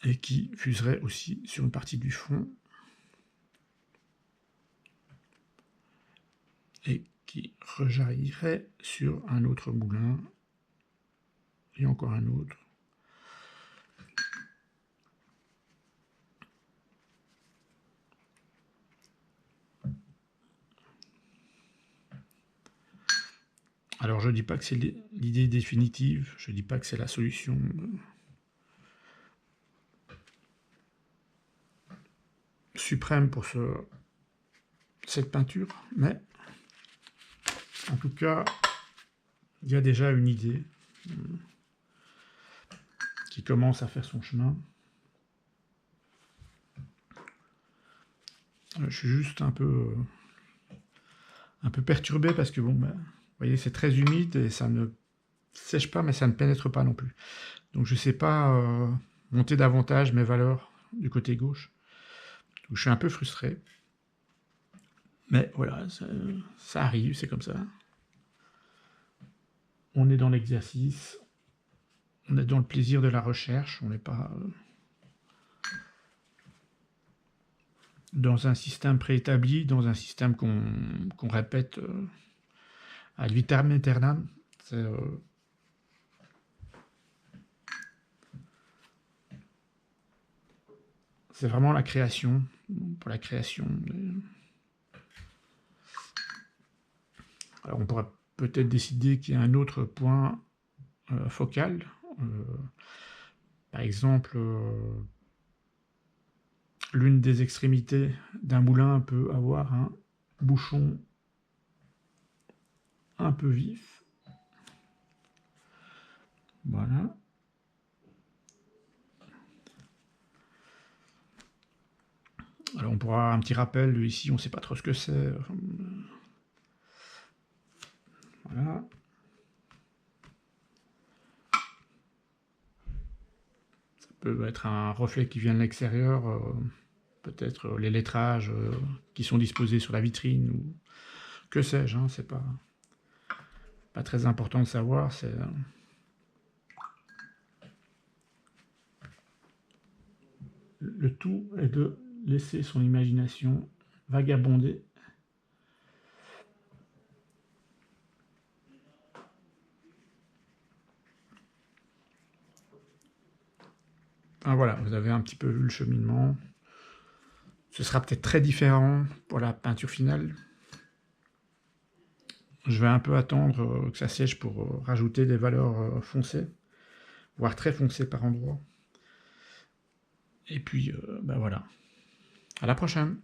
et qui fuserait aussi sur une partie du fond et qui rejaillirait sur un autre moulin et encore un autre. Alors je ne dis pas que c'est l'idée définitive, je ne dis pas que c'est la solution suprême pour cette peinture, mais en tout cas, il y a déjà une idée qui commence à faire son chemin. Je suis juste un peu perturbé parce que bon, vous voyez, c'est très humide et ça ne sèche pas, mais ça ne pénètre pas non plus. Donc je ne sais pas monter davantage mes valeurs du côté gauche. Donc, je suis un peu frustré. Mais voilà, ça arrive, c'est comme ça. On est dans l'exercice, on est dans le plaisir de la recherche, on n'est pas dans un système préétabli, dans un système qu'on répète ad vitam aeternam. C'est vraiment la création, pour la création. Alors on pourrait peut-être décider qu'il y a un autre point focal. Par exemple, l'une des extrémités d'un moulin peut avoir un bouchon un peu vif. Voilà. Alors on pourra avoir un petit rappel, ici on ne sait pas trop ce que c'est. Voilà. Ça peut être un reflet qui vient de l'extérieur, peut-être les lettrages qui sont disposés sur la vitrine, ou que sais-je, hein, c'est pas très important de savoir. Le tout est de laisser son imagination vagabonder. Enfin, voilà, vous avez un petit peu vu le cheminement. Ce sera peut-être très différent pour la peinture finale. Je vais un peu attendre que ça sèche pour rajouter des valeurs foncées, voire très foncées par endroits. Et puis, voilà. À la prochaine!